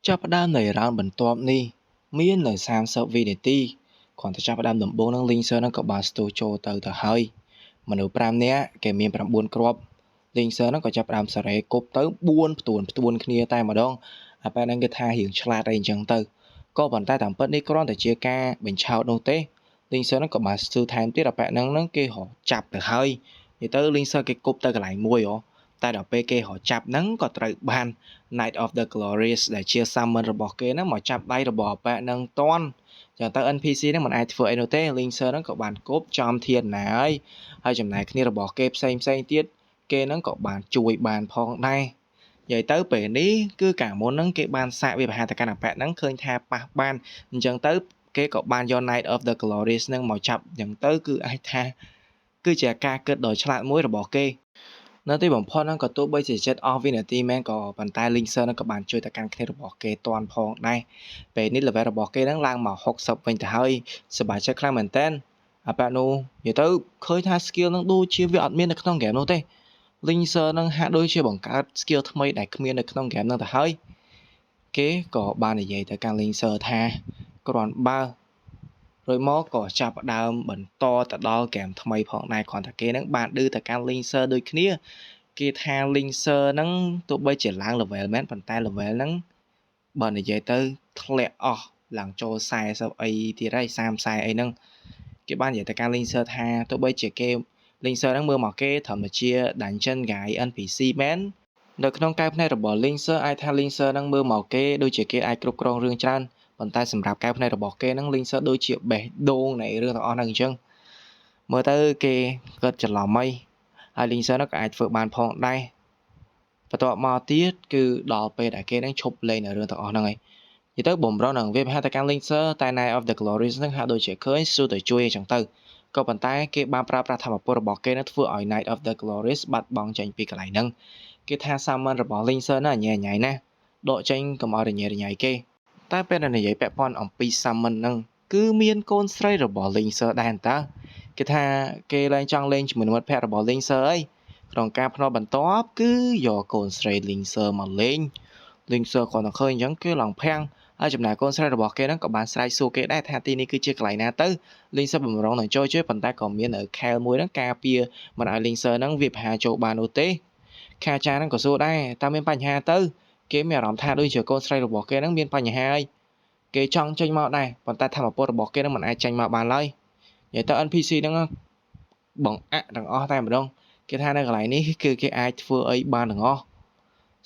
ចាប់ផ្ដើមនៃរ៉ោនបន្ទាប់នេះមាននៅ30វិនាទីគ្រាន់តែចាប់ផ្ដើមដំបូងនឹង Linker នឹងក៏បានស្ទុះចូលទៅហើយមនុស្ស5នាក់គេមាន9គ្រាប់ Linker នឹងក៏ចាប់ផ្ដើមសេរីគប់ទៅ4ផ្ទួនគ្នាតែម្ដងអាប៉ែហ្នឹងគេថារៀងឆ្លាតអីអញ្ចឹងទៅក៏ប៉ុន្តែតាមពិតនេះគ្រាន់តែជាការបញ្ឆោតនោះទេ Linker នឹងក៏បានស្ទុះថែមទៀតអាប៉ែហ្នឹងគេរកចាប់ទៅហើយនិយាយទៅ Linker គេគប់ទៅកន្លែងមួយតែដល់ពេលគេរកចាប់ហ្នឹងក៏ត្រូវបាន Night of the Glorious ដែលជា summon របស់គេហ្នឹងមកចាប់ដៃរបស់អាប៉ែហ្នឹងតន់ចឹងទៅ NPC ហ្នឹងមិនអាចធ្វើអីនោះទេ Linker ហ្នឹងក៏បានគប់ចំធានណាហើយចំណែកគ្នារបស់គេផ្សេងទៀតគេហ្នឹងក៏បានជួយបានផងដែរនិយាយទៅពេលនេះគឺកាលមុនហ្នឹងគេបានសាកវាប្រហារទៅកាន់អាប៉ែហ្នឹងឃើញថាប៉ះបានអញ្ចឹងទៅគេក៏បានយក Night of the Glorious ហ្នឹងមកចាប់អញ្ចឹងទៅគឺអាចថាគឺជាការគិតដ៏ឆ្លាតមួយរបស់គេនៅទីបំផុតហ្នឹងក៏ទោះបីជាចិត្តអស់វិនាទីមែនក៏ប៉ុន្តែ Linker ហ្នឹងក៏បានជួយទៅកាន់គ្នារបស់គេតាន់ផងដែរពេលនេះ level របស់គេហ្នឹងឡើងមក60វិញទៅហើយសប្បាយចិត្តខ្លាំងមែនតើអាប៉ានោះនិយាយទៅឃើញថា skill ហ្នឹងដូចជាវាអត់មាននៅក្នុង game នោះទេ Linker ហ្នឹងហាក់ដូចជាបង្កើត skill ថ្មីដែលគ្មាននៅក្នុង game ហ្នឹងទៅហើយគេក៏បាននិយាយទៅកាន់ Linker ថាគ្រាន់បើរួចមកក៏ចាប់ផ្ដើមបន្តទៅដល់ហ្គេមថ្មីផងដែរគ្រាន់តែគេហ្នឹងបានឌឺទៅកាន់ Linker ដូចគ្នាគេថា Linker ហ្នឹងទោះបីជាឡើង level មែនប៉ុន្តែ level ហ្នឹងបើនិយាយទៅធ្លាក់អស់ឡើងចូល40អីទៀតហើយ30 40អីហ្នឹងគេបាននិយាយទៅកាន់ Linker ថាទោះបីជាគេ Linker ហ្នឹងមើលមកគេត្រឹមតែជា Dungeon Guy NPC មែននៅក្នុងកែវភ្នែករបស់ Linker អាចថា Linker ហ្នឹងមើលមកគេដូចជាគេអាចគ្រប់គ្រងរឿងច្រើនប៉ុន្តែសម្រាប់កែវភ្នែករបស់គេហ្នឹង Linker ដូចជាបេះដូងនៃរឿងទាំងអស់ហ្នឹងអញ្ចឹងមើលទៅគេគាត់ច្រឡំអីហើយ Linker ហ្នឹងក៏អាចធ្វើបានផងដែរបន្ទាប់មកទៀតគឺដល់ពេលដែលគេនឹងឈប់លេងនៅរឿងទាំងអស់ហ្នឹងហើយនិយាយទៅបំរុងនឹងវាប្រហែលតែកាន់ Linker តែ Night of the Glorious ហ្នឹងហាក់ដូចជាឃើញស្ទុះទៅជួយអញ្ចឹងទៅក៏ប៉ុន្តែគេបានប្រើប្រាស់ធម៌ពលរបស់គេនឹងធ្វើឲ្យ Night of the Glorious បាត់បង់ចេញពីកន្លែងហ្នឹងគេថា summon របស់ Linker ហ្នឹងញ៉ៃញ៉ៃណាស់ដកចេញកុំឲ្យរញ៉េរញ៉ៃគេតែពេលដែលនិយាយពាក់ព័ន្ធអំពី summon ហ្នឹងគឺមានកូនស្រីរបស់ Linker ដែរតើគេថាគេឡើងចង់លេងជាមួយមិត្តភក្តិរបស់ Linker អីក្នុងការផ្នត់បន្ទាប់គឺយកកូនស្រី Linker មកលេង Linker គាត់តែឃើញអញ្ចឹងគេឡើងភាំងហើយចំណែកកូនស្រីរបស់គេហ្នឹងក៏បានស្រែកសួរគេដែរថាទីនេះគឺជាកន្លែងណាទៅ Linker បំរុងនឹងចូលជួយប៉ុន្តែក៏មាននៅខែលមួយហ្នឹងការពារមិនឲ្យ Linker ហ្នឹងវាប្រហារចូលបាននោះទេខាចាហ្នឹងក៏សួរដែរតើមានបញ្ហាទៅគេមានអារម្មណ៍ថាដូចជាកូនស្រីរបស់គេហ្នឹងមានបញ្ហាហើយគេចង់ចេញមកដែរប៉ុន្តែធម្មពលរបស់គេហ្នឹងមិនអាចចេញមកបានឡើយនិយាយទៅ NPC ហ្នឹងបង្អាក់ទាំងអស់តែម្ដងគេថានៅកន្លែងនេះគឺគេអាចធ្វើអីបានទាំងអស់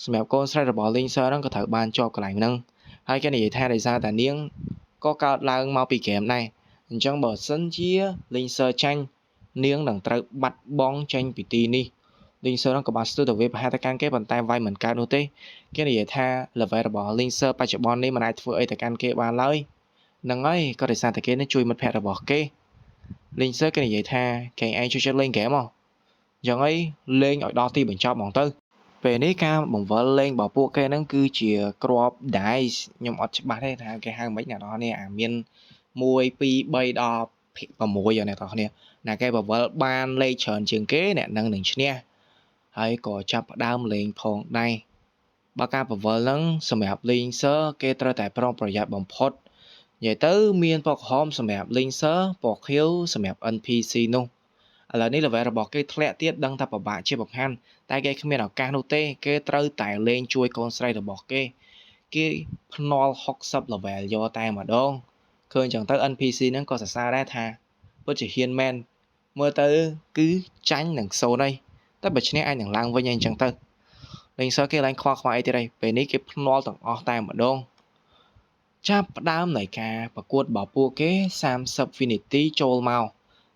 សម្រាប់កូនស្រីរបស់ Linker ហ្នឹងក៏ត្រូវបានជាប់កន្លែងហ្នឹងហើយគេនិយាយថាដោយសារតែនាងក៏កើតឡើងមកពីហ្គេមដែរអញ្ចឹងបើសិនជា Linker ចាញ់នាងនឹងត្រូវបាត់បង់ចេញពីទីនេះ Linker ហ្នឹងក៏បានស្ទុះទៅវាប្រហែលទៅកាន់គេប៉ុន្តែវាយមិនកើតនោះទេគេនិយាយថា level របស់ Linker បច្ចុប្បន្ននេះមិនអាចធ្វើអីទៅកាន់គេបានឡើយហ្នឹងហើយក៏ដោយសារតែគេនឹងជួយមិត្តភក្តិរបស់គេ Linker គេនិយាយថាគេឯងជួយចិត្តលេងហ្គេមហ៎អញ្ចឹងហើយលេងឲ្យដល់ទីបញ្ចប់ហ្មងទៅពេលនេះការបង្វិលលេងរបស់ពួកគេហ្នឹងគឺជាគ្រាប់ dice ខ្ញុំអត់ច្បាស់ទេថាគេហៅមិនអ្នកនរគ្នាអាមាន1 2 3ដល់6អ្នកនរគ្នាណាគេបង្វិលបានលេខច្រើនជាងគេអ្នកនឹងឈ្នះហើយក៏ចាប់ផ្ដើមលេងផងដែរបើការបង្វិលហ្នឹងសម្រាប់ Linker គេត្រូវតែប្រុងប្រយ័ត្នបំផុតនិយាយទៅមានពណ៌ក្រហមសម្រាប់ Linker ពណ៌ខៀវសម្រាប់ NPC នោះឥឡូវនេះ level របស់គេធ្លាក់ទៀតដឹងថាពិបាកជាបង្ហាញតែគេគ្មានឱកាសនោះទេគេត្រូវតែលេងជួយកូនស្រីរបស់គេភ្នាល់60 level យកតែម្ដងឃើញចឹងទៅ NPC ហ្នឹងក៏សរសើរដែរថាពិតជាហ៊ានមែនមើលទៅគឺចាញ់នឹង0ហើយតែបើឈ្នះអាចនឹងឡើងវិញអញ្ចឹងទៅ Linker គេឡើងខ្វល់អីទៀតហើយពេលនេះគេភ្នាល់ទាំងអស់តែម្ដងចាប់ផ្ដើមនៃការប្រកួតរបស់ពួកគេ30វិនាទីចូលមក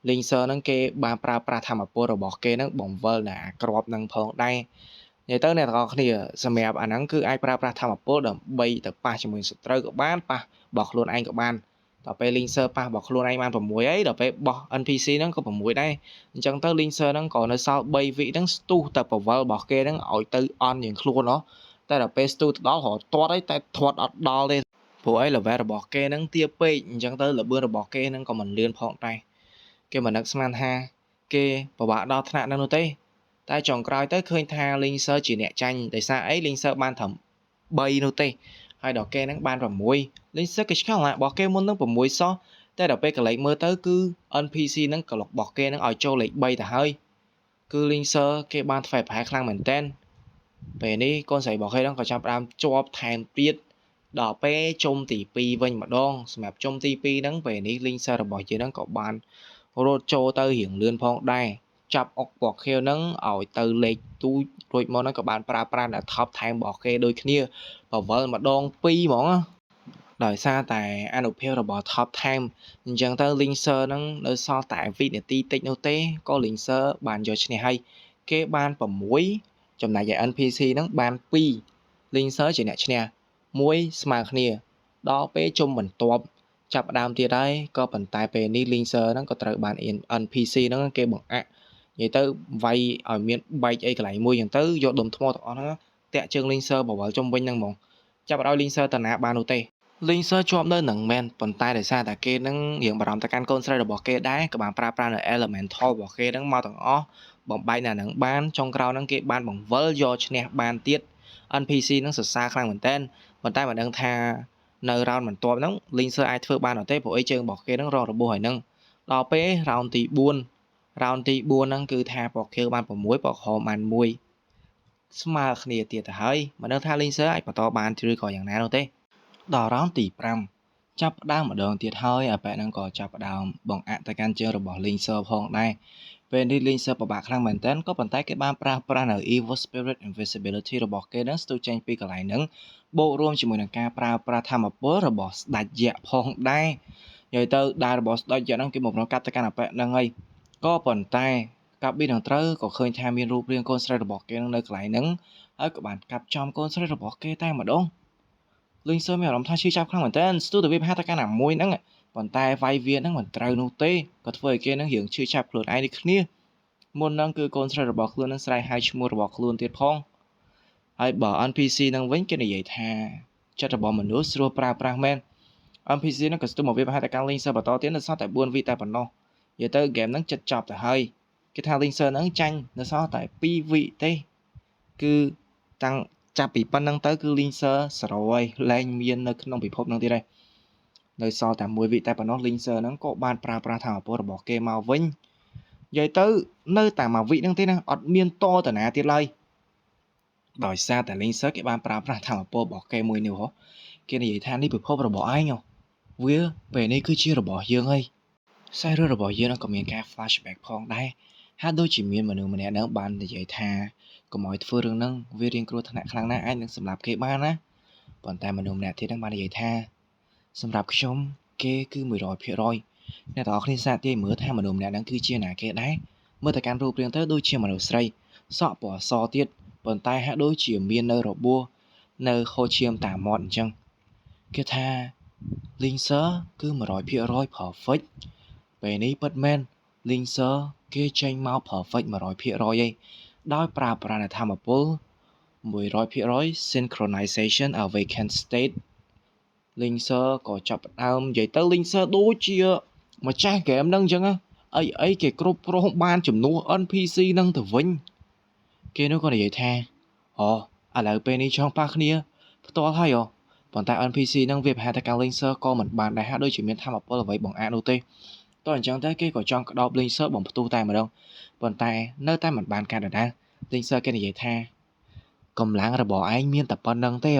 Linker ហ្នឹងគេបានប្រើប្រាស់ធម្មពលរបស់គេហ្នឹងបង្វិលនៅអាក្របហ្នឹងផងដែរនិយាយទៅអ្នកទាំងអស់គ្នាសម្រាប់អាហ្នឹងគឺអាចប្រើប្រាស់ធម្មពលដើម្បីទៅប៉ះជាមួយសត្រូវក៏បានប៉ះរបស់ខ្លួនឯងក៏បានដល់ពេល Linker ប៉ះរបស់ខ្លួនឯងបាន6ហើយដល់ពេលបោះ NPC ហ្នឹងក៏6ដែរអញ្ចឹងទៅ Linker ហ្នឹងក៏នៅសល់3វិហ្នឹងស្ទុះតែបង្វិលរបស់គេហ្នឹងឲ្យទៅអន់យ៉ាងខ្លួនហ៎តែដល់ពេលស្ទុះទៅដល់រត់ទាត់ហើយតែធាត់អត់ដល់ទេព្រោះអី level របស់គេហ្នឹងទាបពេកអញ្ចឹងទៅល្បឿនរបស់គេហ្នឹងក៏មិនលឿនផងដែរគេមិននឹកស្មានថាគេពិបាកដល់ថ្នាក់ហ្នឹងនោះទេតែចុងក្រោយទៅឃើញថា Linker ជាអ្នកចាញ់ដោយសារអី Linker បានត្រឹម3នោះទេ ហើយដល់គេហ្នឹងបាន6លេងសើគេឆ្កល់របស់គេមុនហ្នឹង6សោះតែដល់ពេលកលេចមើលទៅគឺ NPC ហ្នឹងក៏របស់គេហ្នឹងឲ្យចូលលេខ3ទៅហើយគឺលេងសើគេបានធ្វើប្រហែលខ្លាំងមែនតើពេលនេះកូនស្រីរបស់គេហ្នឹងក៏ចាប់ផ្ដើមជាប់ថែមទៀតដល់ពេលជុំទី2វិញម្ដងសម្រាប់ជុំទី2ហ្នឹងពេលនេះលេងសើរបស់យើងហ្នឹងក៏បានរត់ចូលទៅរៀងលឿនផងដែរចាប់អុកពណ៌ខៀវហ្នឹងឲ្យទៅលេខទូចរួចមកហ្នឹងក៏បានប្រើប្រាស់ដល់ថប់ថែមរបស់គេដូចគ្នាបវលម្ដង2ហ្មងដោយសារតែអនុភាពរបស់ top time អញ្ចឹងទៅ Linker ហ្នឹងនៅសល់តែវិនាទីតិចនោះទេក៏ Linker បានយកឈ្នះហើយគេបាន6ចំណែកឯ NPC ហ្នឹងបាន2 Linker ជាអ្នកឈ្នះ1ស្មើគ្នាដល់ពេលជុំបន្ទាប់ចាប់ផ្ដើមទៀតហើយក៏ប៉ុន្តែពេលនេះ Linker ហ្នឹងក៏ត្រូវបាន NPC ហ្នឹងគេបង្អាក់និយាយទៅវាយឲ្យមានបែកអីកន្លែងមួយអញ្ចឹងទៅយកដុំថ្មទាំងអស់ហ្នឹងតាក់ជើង Linker បវលជុំវិញហ្នឹងហ្មងចាប់ឲ្យ Linker តាណាបាននោះទេLinker ជាប់នៅនឹងមែនប៉ុន្តែដោយសារតែគេនឹងរៀងបារម្ភទៅកាន់កូនស្រីរបស់គេដែរក៏បានប្រើប្រាស់នៅ elemental របស់គេហ្នឹងមកទាំងអស់បំបែកនៅនឹងបានចុងក្រោយហ្នឹងគេបានបង្វិលយកឈ្នះបានទៀត NPC ហ្នឹងសរសើរខ្លាំងមែនតើប៉ុន្តែមិនដឹងថានៅ round បន្ទាប់ហ្នឹង Linker អាចធ្វើបានអត់ទេព្រោះអីជើងរបស់គេហ្នឹងរងរបួសហើយហ្នឹងដល់ពេល round ទី4 round ទី4ហ្នឹងគឺថាពណ៌ខៀវបាន6ពណ៌ក្រហមបាន1ស្មើគ្នាទៀតទៅហើយមិនដឹងថា Linker អាចបន្តបានឬក៏យ៉ាងណានោះទេដល់ round ទី5ចាប់ផ្ដើមម្ដងទៀតហើយអាប៉ែហ្នឹងក៏ចាប់ផ្ដើមបង្អាក់ទៅកាន់ជើងរបស់ Linker ផងដែរពេលនេះ Linker ពិបាកខ្លាំងមែនតើក៏ប៉ុន្តែគេបានប្រើប្រាស់នៅ Evil Spirit Invisibility របស់គេហ្នឹងស្ទុះចេញពីកន្លែងហ្នឹងបូករួមជាមួយនឹងការប្រើប្រាស់ធម្មពលរបស់ស្ដេចយក្សផងដែរនិយាយទៅដែររបស់ស្ដេចយក្សហ្នឹងគេមកប្រកាសទៅកាន់អាប៉ែហ្នឹងហើយក៏ប៉ុន្តែកាប់ប៊ីនឹងត្រូវក៏ឃើញថាមានរូបរាងកូនស្រីរបស់គេនៅកន្លែងហ្នឹងហើយក៏បានកាប់ចំកូនស្រីរបស់គេតែម្ដងLinker មានអារម្មណ៍ថាឈឺចាប់ខ្លាំងមែនតើស្ទុះទៅវាប្រហែលទៅកាន់អាមួយហ្នឹងប៉ុន្តែវាយវាហ្នឹងមិនត្រូវនោះទេក៏ធ្វើឲ្យគេហ្នឹងរៀងឈឺចាប់ខ្លួនឯងដូចគ្នាមុនហ្នឹងគឺកូនស្រីរបស់ខ្លួនហ្នឹងស្រែកហៅឈ្មោះរបស់ខ្លួនទៀតផងហើយបើ NPC ហ្នឹងវិញគេនិយាយថាចិត្តរបស់មនុស្សស្រួលប្រើប្រាស់មែន NPC ហ្នឹងក៏ស្ទុះមកវាប្រហែលតែកាន់ Linker បន្តទៀតនៅសល់តែ4វិតែប៉ុណ្ណោះនិយាយទៅហ្គេមហ្នឹងចិត្តចប់ទៅហើយគេថា Linker ហ្នឹងចាញ់នៅសល់តែ2វិទេគឺតាំងចាប់ពីប៉ុណ្្នឹងទៅគឺ Linker 0លែងមាននៅក្នុងពិភពហ្នឹងទៀតហើយនៅសល់តែ1វិតែប៉ុណ្ណោះ Linker ហ្នឹងក៏បានប្រើប្រាស់ធម៌ពលរបស់គេមកវិញនិយាយទៅនៅតែមួយវិហ្នឹងទេណាអត់មានតតាណាទៀតឡើយដោយសារតែ Linker គេបានប្រើប្រាស់ធម៌ពលរបស់គេមួយនេះហ៎គេនិយាយថានេះពិភពរបស់ឯងវាពេលនេះគឺជារបស់យើងហើយខ្សែរឿងរបស់យើងក៏មានការ flashback ផងដែរហាក់ដូចជាមានមនុស្សម្នាក់ហ្នឹងបាននិយាយថាកុំឲ្យធ្វើរឿងហ្នឹងវារៀងគ្រោះថ្នាក់ខ្លាំងណាស់អាចនឹងសម្លាប់គេបានណាប៉ុន្តែមនុស្សម្នាក់ទៀតហ្នឹងបាននិយាយថាសម្រាប់ខ្ញុំគេគឺ 100% អ្នកទាំងអស់គ្នាសាកទាយមើលថាមនុស្សម្នាក់ហ្នឹងគឺជាណាគេដែរមើលទៅកាន់រូបរាងទៅដូចជាមនុស្សស្រីសក់ពណ៌សទៀតប៉ុន្តែហាក់ដូចជាមាននៅរបួសនៅហូរឈាមតាមមាត់អញ្ចឹងគេថា Linker គឺ 100% perfect ពេលនេះពិតមែន Linker គេចេញមក perfect 100% ឯងដោយប្រើប្រាស់ធម៌ពល100% synchronization awaken state Linker ក៏ចាប់ផ្ដើមនិយាយទៅ Linker ដូចជាម្ចាស់ហ្គេមហ្នឹងអញ្ចឹងអីគេគ្រប់គ្រងបានជំនួស NPC ហ្នឹងទៅវិញគេនោះក៏និយាយថាឥឡូវពេលនេះចង់ប៉ះគ្នាផ្ទាល់ហើយប៉ុន្តែ NPC ហ្នឹងវាប្រហែលតែកាំង Linker ក៏មិនបានដែរហាក់ដូចជាមានធម៌ពលអ្វីបង្អាក់នោះទេតោះអញ្ចឹងទៅគេក៏ចង់ក្តោប Linker បំផ្ទុះតែម្ដងប៉ុន្តែនៅតែមិនបានការដដែល Linker គេនិយាយថាកម្លាំងរបស់ឯងមានតែប៉ុណ្្នឹងទេ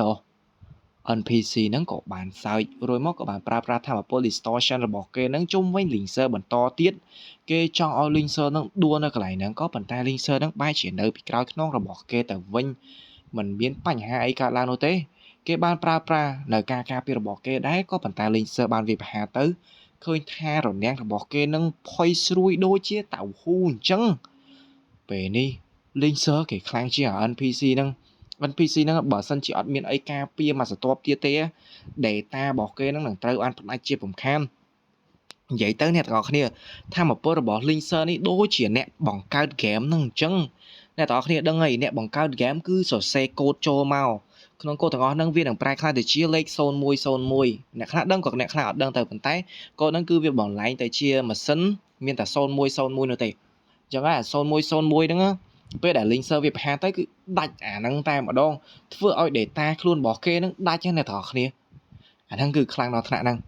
NPC ហ្នឹងក៏បានសើចរួចមកក៏បានប្រើប្រាស់ធម៌ពល distortion របស់គេហ្នឹងជុំវិញ Linker បន្តទៀតគេចង់ឲ្យ Linker ហ្នឹងដួលនៅកន្លែងហ្នឹងក៏ប៉ុន្តែ Linker ហ្នឹងបែរជានៅពីក្រោយខ្នងរបស់គេទៅវិញមិនមានបញ្ហាអីកើតឡើងនោះទេគេបានប្រើប្រាស់នៅការការពាររបស់គេដែរក៏ប៉ុន្តែ Linker បានវាប្រហារទៅឃើញថារនាំងរបស់គេនឹងផុយស្រួយដូចជាតៅហ៊ូអញ្ចឹងពេលនេះ Linker គេខ្លាំងជាង NPC ហ្នឹង NPC ហ្នឹងបើសិនជាអត់មានអីការពារមកសន្ទាប់ទៀតទេ data របស់គេហ្នឹងនឹងត្រូវបានផ្ដាច់ជារំខាននិយាយទៅអ្នកទាំងអស់គ្នាធម៌ពលរបស់ Linker នេះដូចជាអ្នកបង្កើត game ហ្នឹងអញ្ចឹងអ្នកទាំងអស់គ្នាដឹងហើយអ្នកបង្កើត game គឺសរសេរកូដចូលមកក្នុងកូដទាំងអស់ហ្នឹងវានឹងប្រែក្លាយទៅជាលេខ0101អ្នកខ្លះដឹងក៏អ្នកខ្លះអត់ដឹងទៅប៉ុន្តែកូដហ្នឹងគឺវាបន្លែងទៅជាម៉ាស៊ីនមានតែ0101នោះទេអញ្ចឹងអា0101ហ្នឹង ពេលដែល link server វាប្រហាទៅគឺដាច់អាហ្នឹងតែម្ដងធ្វើឲ្យ data ខ្លួនរបស់គេហ្នឹងដាច់ហ្នឹងអ្នកទាំងអស់គ្នាអាហ្នឹងគឺខ្លាំងដល់ថ្នាក់ហ្នឹង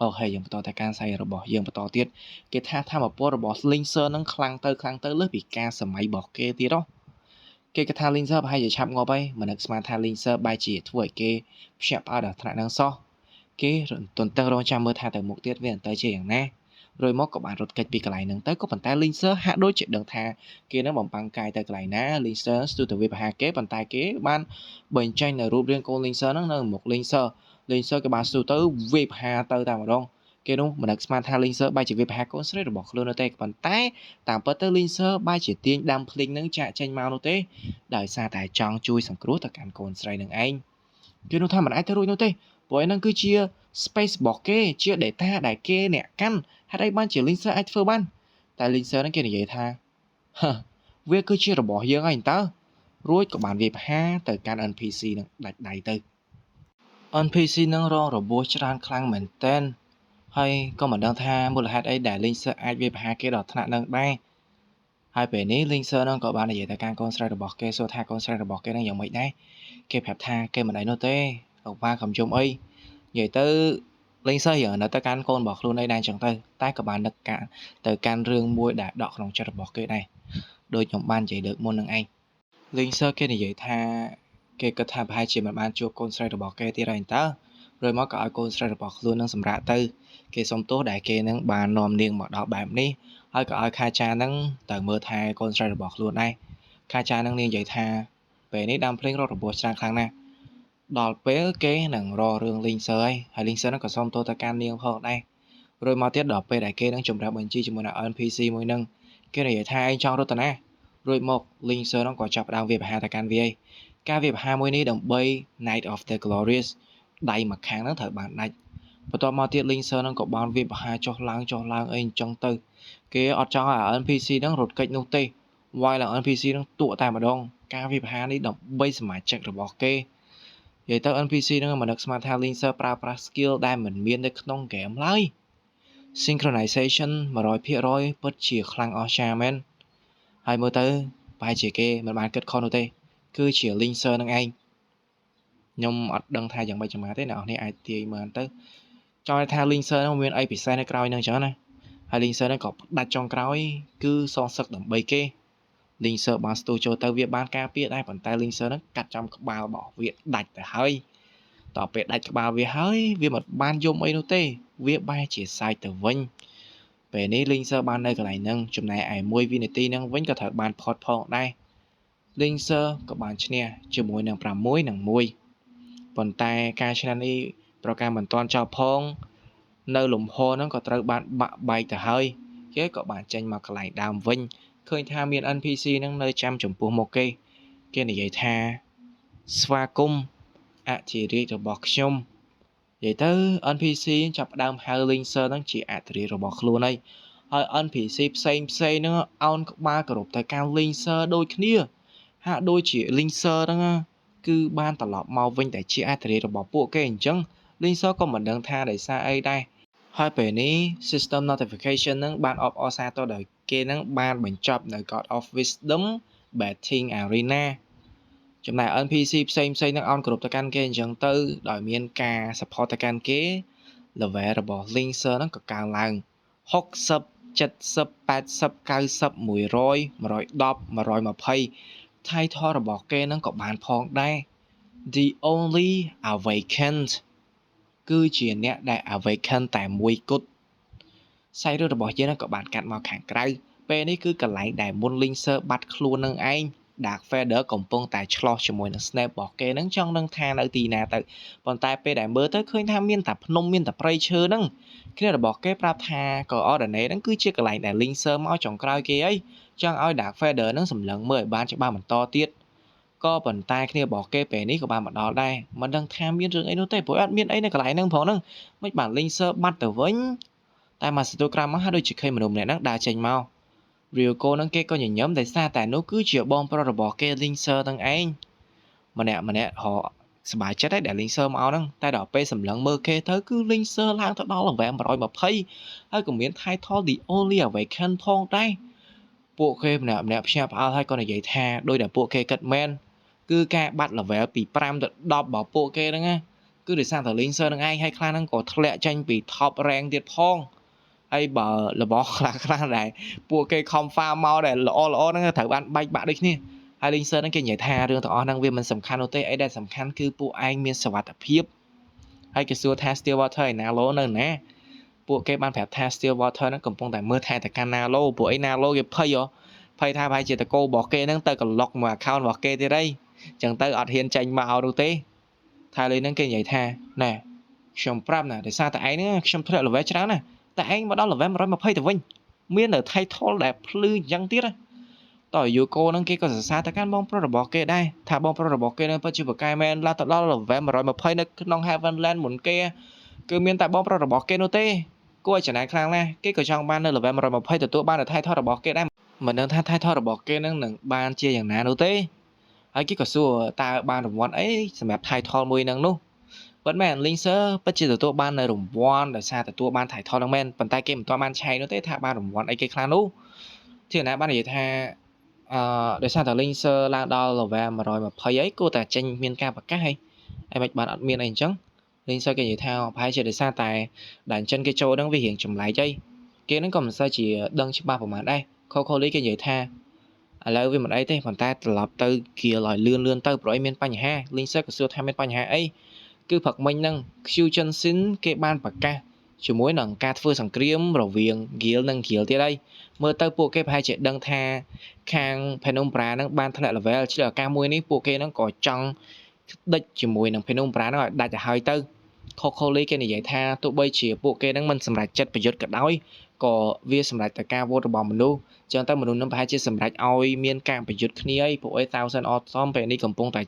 អូខេយើងបន្តតែការផ្សាយរបស់យើងបន្តទៀតគេថាធម៌ពលរបស់ link server ហ្នឹងខ្លាំងទៅលើសពីការសម័យរបស់គេទៀតហ៎គេគិតថា link server ប្រហែលជាឆាប់ងាប់ហើយមិននឹកស្មានថា link server បែរជាធ្វើឲ្យគេភ្ញាក់ផ្អើលដល់ថ្នាក់ហ្នឹងសោះគេទន្ទឹងរង់ចាំមើលថាទៅមុខទៀតវានឹងទៅជាយ៉ាងណារួចមកក៏បានរត់គេចពីកន្លែងហ្នឹងទៅក៏ប៉ុន្តែ Linker ហាក់ដូចជាដឹងថាគេនឹងបំផាំងកាយទៅកន្លែងណា Linker ស្ទុះទៅវាប្រហាគេប៉ុន្តែគេបានបញ្ចេញនៅរូបរាងកូន Linker ហ្នឹងនៅមុខ Linker គេបានស្ទុះទៅវាប្រហាទៅតែម្ដងគេនោះមិននឹកស្មានថា Linker បែរជាវាប្រហាកូនស្រីរបស់ខ្លួននោះទេប៉ុន្តែតាមពិតទៅ Linker បែរជាទាញដាំភ្លេងហ្នឹងចាក់ចេញមកនោះទេដោយសារតែចង់ជួយសង្គ្រោះទៅកាន់កូនស្រីនឹងឯងគេនោះថាមិនអាចទៅរួចនោះទេព្រោះឯហ្នឹងគឺជា space របស់គេជា data ដែលគេអ្នកកាន់ហេតុអីបានជា Linker អាចធ្វើបានតែ Linker ហ្នឹងគេនិយាយថាវាគឺជារបស់យើងហើយតើរួចក៏បានវាប្រហាទៅកាន់ NPC នឹងដាច់ដៃទៅ NPC នឹងរងរបួសច្រើនខ្លាំងមែនទែនហើយក៏មិនដឹងថាមូលហេតុអីដែល Linker អាចវាប្រហាគេដល់ថ្នាក់ហ្នឹងដែរហើយពេលនេះ Linker នឹងក៏បាននិយាយទៅកាន់កូនស្រីរបស់គេសួរថាកូនស្រីរបស់គេនឹងយ៉ាងម៉េចដែរគេប្រាប់ថាគេមិនអីនោះទេលោកប៉ាកំជុំអីនិយាយទៅLinker យ៉ាងនៅទៅកាន់កូនរបស់ខ្លួនឯងដែរអញ្ចឹងទៅតែក៏បាននឹកទៅកាន់រឿងមួយដែលដកក្នុងចិត្តរបស់គេដែរដូចខ្ញុំបាននិយាយលើកមុននឹងឯង Linker គេនិយាយថាគេគិតថាប្រហែលជាមិនបានជួបកូនស្រីរបស់គេទៀតហើយតើរួចមកក៏ឲ្យកូនស្រីរបស់ខ្លួននឹងសម្រាប់ទៅគេសុំទោសដែលគេនឹងបាននាំនាងមកដល់បែបនេះហើយក៏ឲ្យខាចានឹងទៅមើលថែកូនស្រីរបស់ខ្លួនដែរខាចានឹងនាងនិយាយថាពេលនេះដើមភ្លេងរត់របួសច្រើនខ្លាំងណាស់ដល់ពេលគេនឹងរករឿង Linker ហើយ Linker នឹងក៏សុំទោសទៅកាន់នាងផងដែររួចមកទៀតដល់ពេលដែលគេនឹងចម្រាបបញ្ជីជាមួយនឹង NPC មួយនឹងគេនិយាយថាឯងចង់រត់ទៅណារួចមក Linker នឹងក៏ចាប់ផ្ដើមវាប្រហារទៅកាន់វាឯងការវាប្រហារមួយនេះដើម្បី Night of the Glorious ដៃមួយខាងហ្នឹងត្រូវបានដាច់បន្ទាប់មកទៀត Linker ហ្នឹងក៏បានវាប្រហារចុះឡើងអីអញ្ចឹងទៅគេអត់ចង់ឲ្យ NPC ហ្នឹងរត់គេចនោះទេវាយឡើង NPC ហ្នឹងទក់តែម្ដងការវាប្រហារនេះដើម្បីសមាជិករបស់គេនិយាយទៅ NPC ហ្នឹងមិននឹកស្មានថា Linker ប្រើប្រាស់ skill ដែលមិនមាននៅក្នុងហ្គេមឡើយ synchronization 100% ពិតជាខ្លាំងអស្ចារ្យមែនហើយមើលទៅប្រហែលជាគេមិនបានគិតខុសនោះទេគឺជា Linker នឹងឯងខ្ញុំអត់ដឹងថាយ៉ាងម៉េចចាំទេអ្នកនរអាចទាយមើលទៅចង់ថា Linker នឹងមានអីពិសេសនៅក្រោយនឹងអញ្ចឹងណាហើយ Linker នឹងក៏ដាច់ចុងក្រោយគឺសងសឹកដើម្បីគេ Linker បានស្ទុះចូលទៅវាបានការពារដែរប៉ុន្តែ Linker នឹងកាត់ចំក្បាលរបស់វាដាច់ទៅហើយតទៅពេលដាច់ក្បាលវាហើយវាមិនបានយំអីនោះទេវាបែរជាសាយទៅវិញពេលនេះ Linker បាននៅកន្លែងហ្នឹងចំណែកឯ1វិនាទីហ្នឹងវិញក៏ត្រូវបានផុតផងដែរ Linker ក៏បានឈ្នះជាមួយនឹង6និង1ប៉ុន្តែការឈ្នះនេះប្រការមិនទាន់ចប់ផងនៅលំហហ្នឹងក៏ត្រូវបានបាក់បែកទៅហើយគេក៏បានចេញមកកន្លែងដើមវិញឃើញថាមាន NPC ហ្នឹងនៅចាំចំពោះមុខគេនិយាយថាស្វាគមន៍អធិរាជរបស់ខ្ញុំនិយាយទៅ NPC ចាប់ផ្ដើមហៅ Linker ហ្នឹងជាអធិរាជរបស់ខ្លួនហើយ NPC ផ្សេងហ្នឹងអោនក្បាលគោរពទៅកាន់ Linker ដូចគ្នាហាក់ដូចជា Linker ហ្នឹងគឺបានត្រឡប់មកវិញតែជាអធិរាជរបស់ពួកគេអញ្ចឹង Linker ក៏មិនដឹងថាដោយសារអីដែរហើយពេលនេះ system notification ហ្នឹងបានអបអរសាទរដោយគេហ្នឹងបានបញ្ចប់នៅ God of Wisdom Betting Arena ចំណែក NPC ផ្សេងហ្នឹងអោនគ្រប់ទៅកាន់គេអញ្ចឹងទៅដោយមានការ support ទៅកាន់គេ level របស់ Linker ហ្នឹងក៏កើនឡើង60 70 80 90 100 110 120 title របស់គេហ្នឹងក៏បានផងដែរ The Only Awakened គឺជាអ្នកដែល awaken តែមួយគត់សាច់រឿងរបស់យើងហ្នឹងក៏បានកាត់មកខាងក្រៅពេលនេះគឺកន្លែងដែលមុន Linker បាត់ខ្លួននឹងឯង Dark Feather កំពុងតែឆ្លោះជាមួយនឹង Snape របស់គេហ្នឹងចង់នឹងថានៅទីណាទៅប៉ុន្តែពេលដែលមើលទៅឃើញថាមានតែភ្នំមានតែព្រៃឈើហ្នឹងគ្នារបស់គេប្រាប់ថាក៏ Ordinate ហ្នឹងគឺជាកន្លែងដែល Linker មកចុងក្រោយគេអីចង់ឲ្យ Dark Feather ហ្នឹងសម្លឹងមើលឲ្យបានច្បាស់បន្តទៀតក៏ប៉ុន្តែគ្នារបស់គេពេលនេះក៏បានមកដល់ដែរមិនដឹងថាមានរឿងអីនោះទេព្រោះអត់មានអីនៅកន្លែងហ្នឹងផងហ្នឹងមិនបាន Linker បាត់ទៅវិញតែមកសន្ទុះក្រោមមកហើយដូចជាឃើញមនុស្សម្នាក់ហ្នឹងដើរចេញមក Ryoko ហ្នឹងគេក៏ញញឹមដោយសារតែនោះគឺជាបងប្រុសរបស់គេ Linker ទាំងឯងម្នាក់ហោសប្បាយចិត្តហើយដែល Linker មកហ្នឹងតែដល់ពេលសម្លឹងមើលគេទៅគឺ Linker ឡើងទៅដល់ level 120ហើយក៏មាន title The Only Awaken ផងដែរ ពួកគេម្នាក់ផ្សាប់អស់ហើយគាត់និយាយថាដោយតែពួកគេគិតមែនគឺការបាត់ level ពី5ទៅ10របស់ពួកគេហ្នឹងណាគឺដោយសារតែ Linker នឹងឯងហើយខ្លះហ្នឹងក៏ធ្លាក់ចេញពី top rank ទៀតផងហើយបើរបស់ខ្លះដែរពួកគេ confirm មកដែលល្អហ្នឹងត្រូវបានបែកបាក់ដូចគ្នាហើយ Linker ហ្នឹងគេនិយាយថារឿងទាំងអស់ហ្នឹងវាមិនសំខាន់នោះទេអីដែលសំខាន់គឺពួកឯងមានសុវត្ថិភាពហើយគេសួរថា Stillwater ឯណាឡូនៅណាពួកគេបានប្រាប់ថា Stillwater ហ្នឹងកំពុងតែមើលថែទៅកាន់ណាឡូពួកអីណាឡូគេភ័យថាប្រហែលជាតកោរបស់គេហ្នឹងទៅក្លុកមក account របស់គេទៀតអីអញ្ចឹងទៅអត់ហ៊ានចេញមកនោះទេថាលេងហ្នឹងគេនិយាយថាណែខ្ញុំប្រាប់ណាដោយសារតែឯងហ្នឹងខ្ញុំធ្លាក់ level ច្រើនណាតែឯងមកដល់ level 120ទៅវិញមាននៅ title ដែលភ្លឺអញ្ចឹងទៀតតើយូកូហ្នឹងគេក៏សរសើរទៅកាន់បងប្រុសរបស់គេដែរថាបងប្រុសរបស់គេនឹងពិតជាប្រកែមែនឡើងទៅដល់ level 120នៅក្នុង Heavenland មុនគេគឺមានតែបងប្រុសរបស់គេនោះទេគួរឲ្យចំណែកខ្លាំងណាស់គេក៏ចង់បាននៅ level 120ទទួលបាន title របស់គេដែរមិនដឹងថា title របស់គេនឹងបានជាយ៉ាងណានោះទេហើយគេក៏សួរតើបានរង្វាន់អីសម្រាប់ title មួយហ្នឹងនោះប៉ុន្តែ Linker ពិតជាទទួលបាននៅរង្វាន់ដោយសារទទួលបាន title ហ្នឹងមែនប៉ុន្តែគេមិនទាន់បានឆែកនោះទេថាបានរង្វាន់អីគេខ្លះនោះជាណាបាននិយាយថាដោយសារតែ Linker ឡើងដល់ level 120អីគួរតែចេញមានការប្រកាសហើយមិនបានអត់មានអីអញ្ចឹង Linker គេនិយាយថាប្រហែលជាដោយសារតែដែលចិនគេចូលហ្នឹងវារៀងចម្លែកអីគេហ្នឹងក៏មិនសូវជាដឹងច្បាស់ប្រហែលដែរCocoli គេនិយាយថាឥឡូវវាមិនអីទេប៉ុន្តែត្រឡប់ទៅគៀលឲ្យលឿនទៅព្រោះអីមានបញ្ហា Linker ក៏សួរថាមានបញ្ហាអីគឺព្រឹកមិញហ្នឹង Fusion Sin គេបានប្រកាសជាមួយនឹងការធ្វើសង្គ្រាមរវាង Guild និង Guild ទៀតហើយមើលទៅពួកគេប្រហែលជាដឹងថាខាង Penumbra ហ្នឹងបានធ្លាក់ level ឆ្លៀតឱកាសមួយនេះពួកគេហ្នឹងក៏ចង់ដេចជាមួយនឹង Penumbra ហ្នឹងឲ្យដាច់ទៅហើយទៅ Cocoli គេនិយាយថាទោះបីជាពួកគេហ្នឹងមិនសម្រេចចិត្តប្រយុទ្ធក៏ដោយក៏វាសម្រេចតែការវោតរបស់មនុស្សចឹងទៅមនុស្សនឹងប្រហែលជាសម្រេចឲ្យមានការប្រយុទ្ធគ្នាអីពួកអី Thousand Awesome ពេលនេះកំពុងតែ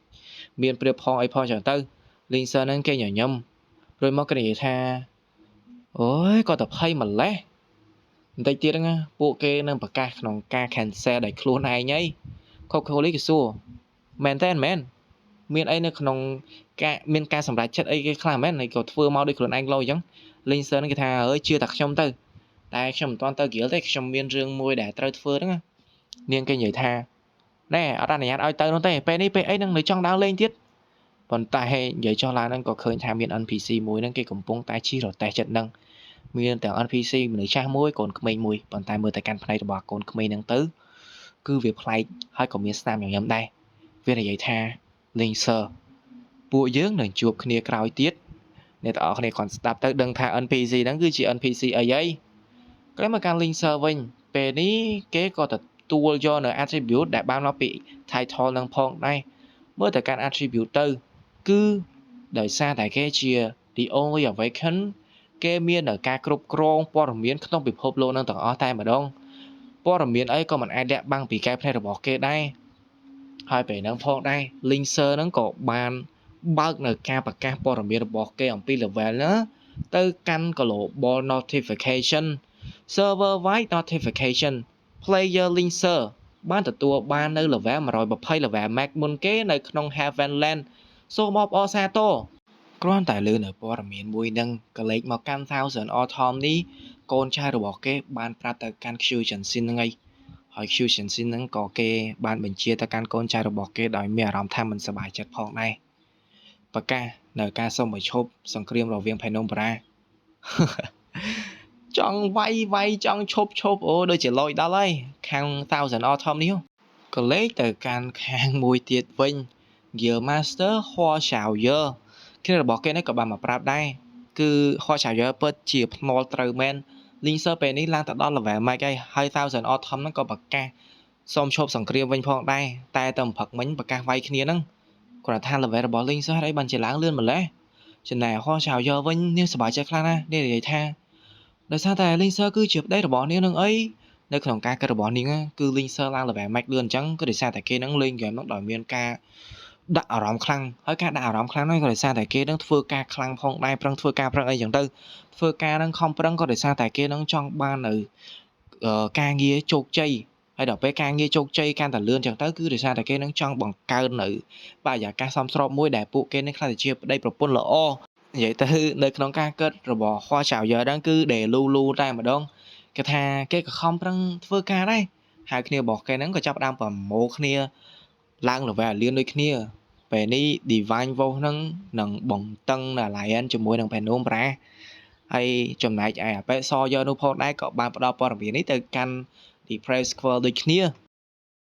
មានព្រៀបផងអីផងចឹងទៅ Linker ហ្នឹងគេញញឹមរួចមកគេនិយាយថាអូយក៏តែភ័យម្លេះបន្តិចទៀតហ្នឹងពួកគេនឹងប្រកាសក្នុងការ cancel ដោយខ្លួនឯងហី Cocoli គេសួរមែនទេមែនមានអីនៅក្នុងមានការសម្រេចចិត្តអីគេខ្លះមែនហើយក៏ធ្វើមកដោយខ្លួនឯងលោអញ្ចឹង Linker ហ្នឹងគេថាអើយជឿតែខ្ញុំទៅតែខ្ញុំមិនទាន់ទៅ Guild ទេខ្ញុំមានរឿងមួយដែលត្រូវធ្វើហ្នឹងនាងគេនិយាយថាណែអត់អនុញ្ញាតឲ្យទៅនោះទេពេលនេះពេលអីនឹងនៅចង់ដើរលេងទៀតប៉ុន្តែនិយាយចុះឡើងហ្នឹងក៏ឃើញថាមាន NPC មួយហ្នឹងគេកំពុងតែជិះរទេះចិត្តហ្នឹងមានទាំង NPC មនុស្សចាស់មួយកូនក្មេងមួយប៉ុន្តែមើលទៅកាន់ផ្នែករបស់កូនក្មេងហ្នឹងទៅគឺវាប្លែកហើយក៏មានស្នាមញញឹមដែរវានិយាយថា Linker ពួកយើងនឹងជួបគ្នាក្រោយទៀតអ្នកទាំងអស់គ្នាគ្រាន់ស្ដាប់ទៅដឹងថា NPC ហ្នឹងគឺជា NPC អីហីក្រោយមកកាន់ Linker វិញពេលនេះគេក៏ទទួលយកនៅ attribute ដែលបានមកពី title នឹងផងដែរមើលទៅកាន់ attribute ទៅគឺដោយសារតែគេជា the only awaken គេមាននៅការគ្រប់គ្រងព័ត៌មានក្នុងពិភពលោកនឹងទាំងអស់តែម្ដងព័ត៌មានអីក៏មិនអាចលាក់បាំងពីកែផ្នែករបស់គេដែរហើយពេលហ្នឹងផងដែរ Linker ហ្នឹងក៏បានបើកនៅការប្រកាសព័ត៌មានរបស់គេអំពី level ណាទៅកាន់ global notification server wide notification player Linker បានទទួលបាននៅ level 120 level max មុនគេនៅក្នុង Heavenland សូមអបអរសាទរគ្រាន់តែលើនៅព័ត៌មានមួយនឹងក៏លេចមកកាន់ Thousand Awesome នេះកូនចៅរបស់គេបានប្រាប់ទៅកាន់ Fusion Sin ហ្នឹងហើយ Fusion Sin ហ្នឹងក៏គេបានបញ្ជាទៅកាន់កូនចៅរបស់គេដោយមានអារម្មណ៍ថាមិនសប្បាយចិត្តផងដែរប្រកាសនៅការសុំឲ្យឈប់សង្គ្រាមរវាង Penumbra ចង់វាយចង់ឈប់អូដូចជាលយដល់ហើយខាង Thousand Awesome នេះក៏លេខទៅកាន់ខាងមួយទៀតវិញ Guild Master Hua Xiaoye គ្នារបស់គេនេះក៏បានមកប្រាប់ដែរគឺ Hua Xiaoye ពិតជាភ្នាល់ត្រូវមែន Linker ពេលនេះឡើងទៅដល់ level max ហើយ Thousand Awesome ហ្នឹងក៏ប្រកាសសុំឈប់សង្គ្រាមវិញផងដែរតែតែព្រឹកមិញប្រកាសវាយគ្នាហ្នឹងគាត់ថា level របស់ Linker អីបានជាឡើងលឿនម្លេះចំណែក Hua Xiaoye វិញនាងសប្បាយចិត្តខ្លាំងណាស់នាងនិយាយថាដោយសារតែ Linker គឺជាប្តីរបស់នាងនឹងអីនៅក្នុងការគិតរបស់នាងគឺ Linker ឡើង level max លឿនអញ្ចឹងគឺដោយសារតែគេនឹងលេងហ្គេមនោះដោយមានការដាក់អារម្មណ៍ខ្លាំងហើយការដាក់អារម្មណ៍ខ្លាំងនោះក៏ដោយសារតែគេនឹងធ្វើការខ្លាំងផងដែរប្រឹងធ្វើការប្រឹងអីចឹងទៅធ្វើការនឹងខំប្រឹងក៏ដោយសារតែគេនឹងចង់បាននៅការងារជោគជ័យហើយដល់ពេលការងារជោគជ័យកាន់តែលឿនចឹងទៅគឺដោយសារតែគេនឹងចង់បង្កើននៅបរិយាកាសសមស្របមួយដែលពួកគេនឹងខ្លះទៅជាប្តីប្រពន្ធល្អនិយាយទៅនៅក្នុងការកើតរបស់ Hua Xiaoye ហ្នឹងគឺដែលលូតែម្ដងគេថាគេក៏ខំប្រឹងធ្វើការដែរ hai kia bỏ cái nắng có chấp đam vào mô kia lang là về liên đôi kia về đi divine vô nâng bồng tân là lại anh chụp môi nâng phải nôm ra hay chùm này ai bé so do nó phô đá có ba đo bỏ biển ấy từ căn thì press qua đôi kia